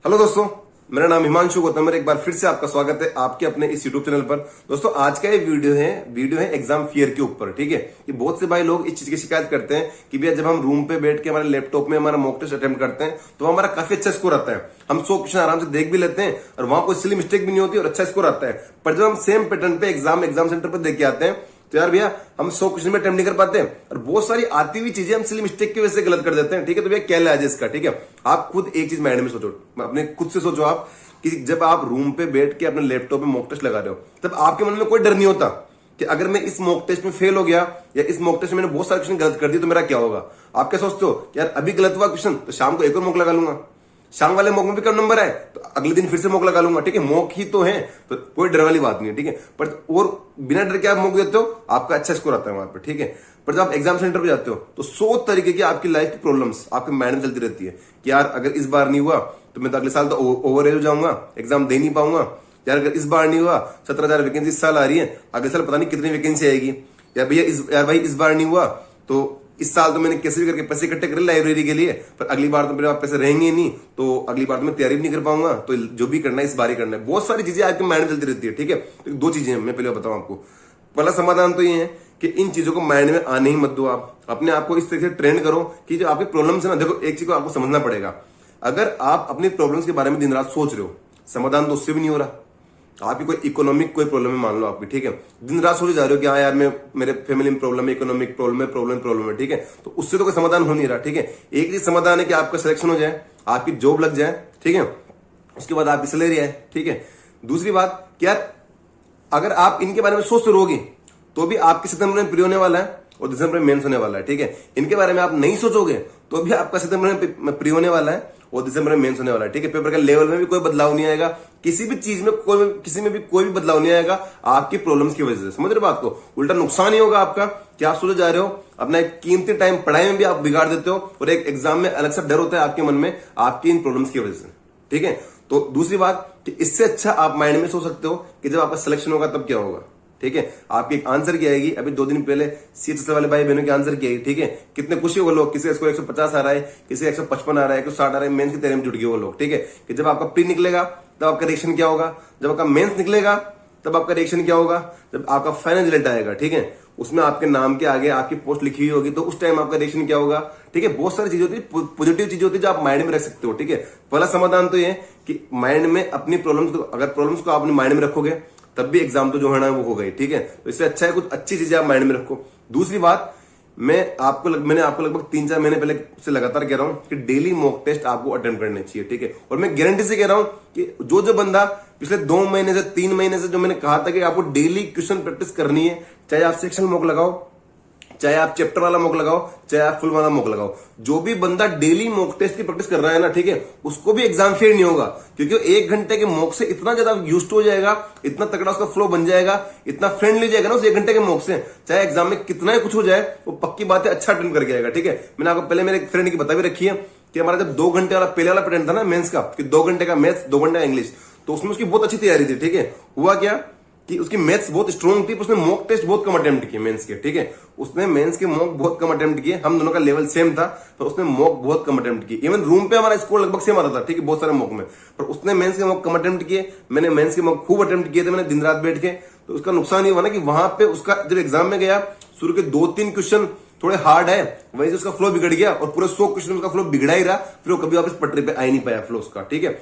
Hello दोस्तों, मेरा नाम हिमांशु गौतम है। एक बार फिर से आपका स्वागत है आपके अपने इस यूट्यूब चैनल पर। दोस्तों, आज का ये वीडियो है एग्जाम फियर के ऊपर। ठीक है, ये बहुत से भाई लोग इस चीज की शिकायत करते हैं कि भैया जब हम रूम पे बैठ के हमारे लैपटॉप में हमारा मॉक टेस्ट अटेम्प्ट करते हैं तो हमारा काफी अच्छा स्कोर आता है। हम 100 क्वेश्चन आराम से देख भी लेते हैं और वहां कोई सिली मिस्टेक भी नहीं होती और अच्छा स्कोर आता है। पर जब हम सेम पैटर्न पे एग्जाम सेंटर पर देख के आते हैं तो यार भैया हम 100 क्वेश्चन में अटेम्प्ट नहीं कर पाते और बहुत सारी आती हुई चीजें हम सिली मिस्टेक की वजह से गलत कर देते हैं। ठीक है, तो भैया क्या इलाज है इसका? ठीक है, आप खुद एक चीज माइंड में सोचो, अपने खुद से सोचो आप कि जब आप रूम पे बैठ के अपने लैपटॉप में मॉक टेस्ट लगा रहे हो तब आपके मन में कोई डर नहीं होता कि अगर मैं इस मॉक टेस्ट में फेल हो गया या इस मॉक टेस्ट में मैंने बहुत सारे क्वेश्चन गलत कर दिए तो मेरा क्या होगा? आप क्या सोचते हो कि यार अभी गलत हुआ क्वेश्चन तो शाम को एक और मॉक लगा लूंगा, शाम वाले मॉक में भी कम नंबर आए तो अगले दिन फिर से मॉक लगा लूंगा। ठीक है, मॉक ही तो है, तो कोई डर वाली बात नहीं है। ठीक है, पर और बिना डर के आप मॉक देते हो, आपका अच्छा स्कोर आता है वहां पर। ठीक है, पर जब आप एग्जाम सेंटर पे जाते हो तो 100 तरीके की आपकी लाइफ की प्रॉब्लम्स आपके माइंड में चलती रहती है कि यार अगर इस बार नहीं हुआ तो मैं तो अगले साल तो ओवर एज हो जाऊंगा, एग्जाम दे नहीं पाऊंगा। यार अगर इस बार नहीं हुआ, 17,000 वैकेंसी इस साल आ रही है, अगले साल पता नहीं कितनी वैकेंसी आएगी। यार भैया यार भाई इस बार नहीं हुआ तो इस साल तो मैंने कैसे भी करके पैसे इकट्ठे करे लाइब्रेरी के लिए, पर अगली बार तो मेरे पास पैसे रहेंगे ही नहीं, तो अगली बार तो मैं तैयारी भी नहीं कर पाऊंगा। तो जो भी करना है इस बार ही करना है। बहुत सारी चीजें आपके माइंड में चलती रहती है। ठीक है, तो 2 चीजें मैं पहले बताऊं आपको। पहला समाधान तो ये है कि इन चीजों को माइंड में आने ही मत दो। आप अपने आप को इस तरीके से ट्रेन करो कि जो आपकी प्रॉब्लम्स है ना, देखो एक चीज को आपको समझना पड़ेगा। अगर आप अपनी प्रॉब्लम्स के बारे में दिन रात सोच रहे हो, समाधान तो उससे भी नहीं हो रहा। आपकी कोई इकोनॉमिक कोई प्रॉब्लम है मान लो आपकी, ठीक है, दिन रात सोचे जा रहे हो कि हाँ यार मैं मेरे फैमिली में प्रॉब्लम है, इकोनॉमिक प्रॉब्लम है, ठीक है, तो उससे तो कोई समाधान हो नहीं रहा। ठीक है, एक ही समाधान है कि आपका सिलेक्शन हो जाए, आपकी जॉब लग जाए, ठीक है, उसके बाद आपकी सैलरी आए। ठीक है, दूसरी बात कि यार अगर आप इनके बारे में सोचते रहोगे तो भी आपके सितंबर में प्री होने वाला है और दिसंबर में मेंस होने वाला है। ठीक है, इनके बारे में आप नहीं सोचोगे तो भी आपका सितंबर में प्री होने वाला है और दिसंबर में मेंस होने वाला है। ठीक है, पेपर के लेवल में भी कोई बदलाव नहीं आएगा, किसी भी चीज में किसी में भी कोई भी बदलाव नहीं आएगा आपकी प्रॉब्लम्स की वजह से। समझ रहे हो बात को? उल्टा नुकसान ही होगा आपका कि आप सोचे जा रहे हो, अपना एक कीमती टाइम पढ़ाई में भी आप बिगाड़ देते हो और एक एग्जाम में अलग सा डर होता है आपके मन में आपकी इन प्रॉब्लम्स की वजह से। ठीक है, तो दूसरी बात कि इससे अच्छा आप माइंड में सोच सकते हो कि जब आपका सिलेक्शन होगा तब क्या होगा। ठीक है, आपकी एक आंसर की आएगी। अभी 2 दिन पहले सीएचएसएल वाले भाई बहनों की आंसर की आएगी। ठीक है, कितने खुशी हो लोग, किसी का स्कोर 150 आ रहा है, किसी का 155 आ रहा है, 160 आ रहा है, मेंस की तैयारी में जुट गए वो लोग। ठीक है, कि जब आपका प्री निकलेगा तब आपका रिएक्शन क्या होगा, जब आपका मेंस निकलेगा तब आपका रिएक्शन क्या होगा, जब आपका फाइनल रिजल्ट आएगा, ठीक है, उसमें आपके नाम के आगे आपकी पोस्ट लिखी हुई होगी तो उस टाइम आपका रिएक्शन क्या होगा। ठीक है, बहुत सारी चीजें होती है, पॉजिटिव चीजें होती है जो आप माइंड में रख सकते हो। ठीक है, पहला समाधान तो ये कि माइंड में अपनी प्रॉब्लम्स को, अगर प्रॉब्लम्स को आपने माइंड में रखोगे तब भी एग्जाम तो जो है ना वो हो गई। ठीक है, तो इससे अच्छा है कुछ अच्छी चीजें आप माइंड में रखो। दूसरी बात, मैंने आपको लगभग 3-4 महीने पहले से लगातार कह रहा हूं कि डेली मॉक टेस्ट आपको अटेम्प्ट करने चाहिए। ठीक है, और मैं गारंटी से कह रहा हूं कि जो बंदा पिछले 2 महीने से 3 महीने से जो मैंने कहा था कि आपको डेली क्वेश्चन प्रैक्टिस करनी है, चाहे आप सेक्शन मॉक लगाओ, चाहे आप चैप्टर वाला मॉक लगाओ, चाहे आप फुल वाला मॉक लगाओ, जो भी बंदा डेली मॉक टेस्ट की प्रैक्टिस कर रहा है ना, ठीक है, उसको भी एग्जाम फेयर नहीं होगा, क्योंकि 1 घंटे के मॉक से इतना ज्यादा यूज्ड हो जाएगा, इतना तगड़ा उसका फ्लो बन जाएगा, इतना फ्रेंडली जाएगा ना उस 1 घंटे के मॉक से, चाहे एग्जाम में कितना ही कुछ हो जाए वो पक्की बात है अच्छा अटेंड करके आएगा। ठीक है, मैंने आपको पहले मेरे एक फ्रेंड की बता भी रखी है कि हमारा जब 2 घंटे वाला पहले वाला पैटर्न था ना मेंस का, कि 2 घंटे का मैथ्स 2 घंटे का इंग्लिश, तो उसमें उसकी बहुत अच्छी तैयारी थी। ठीक है, हुआ क्या कि उसकी मैथ्स बहुत स्ट्रॉन्ग थी, उसने मॉक टेस्ट बहुत कम अटेम्प्ट किए मेंस के। ठीक है, उसने मेंस के मॉक बहुत कम अटेम्प्ट किए, हम दोनों का लेवल सेम था तो उसने मॉक बहुत कम अटेम्प्ट किए। इवन रूम पे हमारा स्कोर लगभग सेम आता था, ठीक है, बहुत सारे मॉक में, पर उसने मेंस के मॉक कम अटेम्प्ट किए, मैंने मेंस के मॉक खूब अटेम्प्ट किए थे, मैंने दिन रात बैठ के। तो उसका नुकसान ये हुआ ना कि वहां पे उसका जब एग्जाम में गया, शुरू के 2-3 क्वेश्चन थोड़े हार्ड है, वहीं से उसका फ्लो बिगड़ गया और पूरे 100 क्वेश्चन उसका फ्लो बिगड़ा ही रहा, फिर वो कभी वापस पटरी पे आ ही नहीं पाया फ्लो उसका। ठीक है,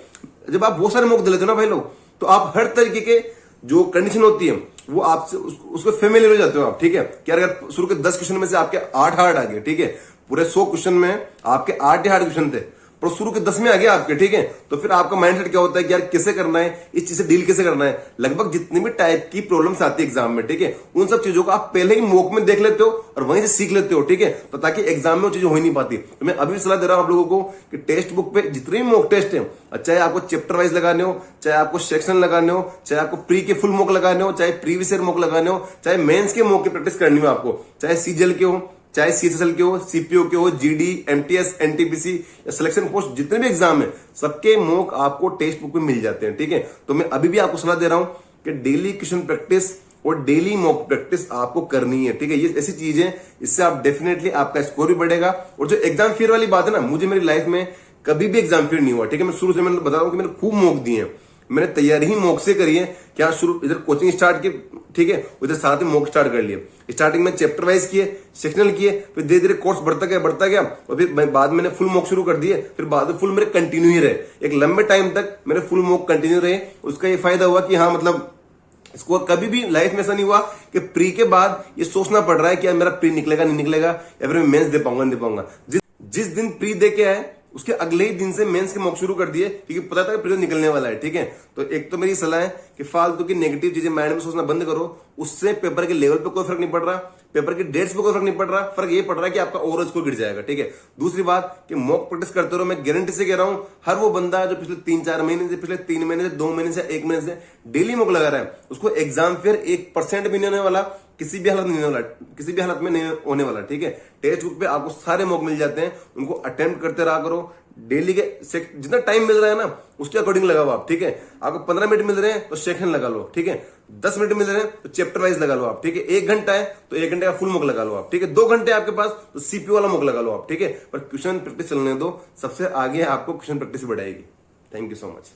जब आप बहुत सारे मॉक दे लेते हो ना भाई लोग, तो आप हर तरीके के जो कंडीशन होती है वो आपसे उसको फेमिलियर हो जाते हो आप। ठीक है, क्या अगर शुरू के 10 क्वेश्चन में से आपके 8 हार्ड आ गए, ठीक है, पूरे 100 क्वेश्चन में आपके 8 ही हार्ड क्वेश्चन थे, पर शुरू के 10 में आ गया आपके, ठीक है, तो फिर आपका माइंडसेट क्या होता है कि यार कैसे करना है, इस चीज से डील कैसे करना है। लगभग जितनी भी टाइप की प्रॉब्लम्स आती है एग्जाम में, ठीक है, उन सब चीजों को आप पहले ही मॉक में देख लेते हो और वहीं से सीख लेते हो। ठीक है, तो ताकि एग्जाम में वो चीजें हो ही नहीं पाती। तो मैं अभी सलाह दे रहा हूं आप लोगों को कि टेक्स्ट बुक पे जितने भी मॉक टेस्ट है, चाहे आपको चैप्टर वाइज लगाने हो, चाहे आपको सेक्शन लगाने हो, चाहे आपको प्री के फुल मॉक लगाने हो, चाहे प्रीवियस ईयर मॉक लगाने हो, चाहे मेंस के मॉक की प्रैक्टिस करनी हो आपको, चाहे सीजीएल के हो, चाहे सीएचएसएल के हो, सीपीओ के हो, जीडी, एमटीएस, एनटीपीसी या सिलेक्शन पोस्ट, जितने भी एग्जाम है सबके मॉक आपको टेक्स्ट बुक में मिल जाते हैं। ठीक है, तो मैं अभी भी आपको सलाह दे रहा हूं कि डेली क्वेश्चन प्रैक्टिस और डेली मॉक प्रैक्टिस आपको करनी है। ठीक है, ये ऐसी चीज है, इससे आप डेफिनेटली आपका स्कोर भी बढ़ेगा। और जो एग्जाम फियर वाली बात है ना, मुझे मेरी लाइफ में कभी भी एग्जाम फेयर नहीं हुआ, ठीक है। मैं शुरू से मैंने बता रहा हूं कि मैंने खूब मॉक दिए हैं, मैंने तैयारी ही मॉक से करी है। क्या शुरू इधर कोचिंग स्टार्ट की, ठीक है, उधर साथ में मॉक स्टार्ट कर लिए। स्टार्टिंग में चैप्टर वाइज किए, सेक्शनल किए, फिर धीरे धीरे कोर्स बढ़ता गया और फिर बाद में मैंने फुल मॉक शुरू कर दिए। फिर बाद में फुल मेरे कंटिन्यू ही रहे, एक लंबे टाइम तक मेरे फुल मॉक कंटिन्यू रहे। उसका ये फायदा हुआ कि हाँ मतलब स्कोर कभी भी लाइफ में ऐसा नहीं हुआ कि प्री के बाद ये सोचना पड़ रहा है कि यार मेरा प्री निकलेगा नहीं निकलेगा, या फिर मैं मेंस दे पाऊंगा नहीं दे पाऊंगा। जिस दिन प्री दे के आए उसके अगले ही दिन से मेंस के मॉक शुरू कर दिए, क्योंकि पता था कि प्री निकलने वाला है, ठीक है। तो एक तो मेरी सलाह है कि फालतू की नेगेटिव चीजें माइंड में सोचना बंद करो, उससे पेपर के लेवल पे कोई फर्क नहीं पड़ रहा, पेपर की डेट्स पे कोई फर्क नहीं पड़ रहा, फर्क ये पड़ रहा है कि आपका ओवरऑल स्कोर गिर जाएगा, ठीक है। दूसरी बात कि मॉक प्रैक्टिस करते रहो। मैं गारंटी से कह रहा हूं, हर वो बंदा जो पिछले 3-4 महीने से, पिछले 3 महीने से, 2 महीने से, 1 महीने से डेली मॉक लगा रहा है, उसको एग्जाम फेयर 1% भी नहीं होने वाला, किसी भी हालत में नहीं होने वाला, किसी भी हालत में नहीं होने वाला, ठीक है। टेक्स्ट बुक पे आपको सारे मॉक मिल जाते हैं, उनको अटेम्प्ट करते रहा करो। डेली के जितना टाइम मिल रहा है ना उसके अकॉर्डिंग लगाओ आप, ठीक है। आपको 15 मिनट मिल रहे हैं तो सेक्शन लगा लो, ठीक है। 10 मिनट मिल रहे हैं तो चैप्टर वाइज लगा लो आप, ठीक है। 1 घंटा है तो 1 घंटे का फुल मॉक लगा लो आप, ठीक है। 2 घंटे आपके पास तो सीपीयू वाला मॉक लगा लो आप, ठीक है। पर क्वेश्चन प्रैक्टिस चलने दो, सबसे आगे आपको क्वेश्चन प्रैक्टिस बढ़ाएगी। Thank you so much.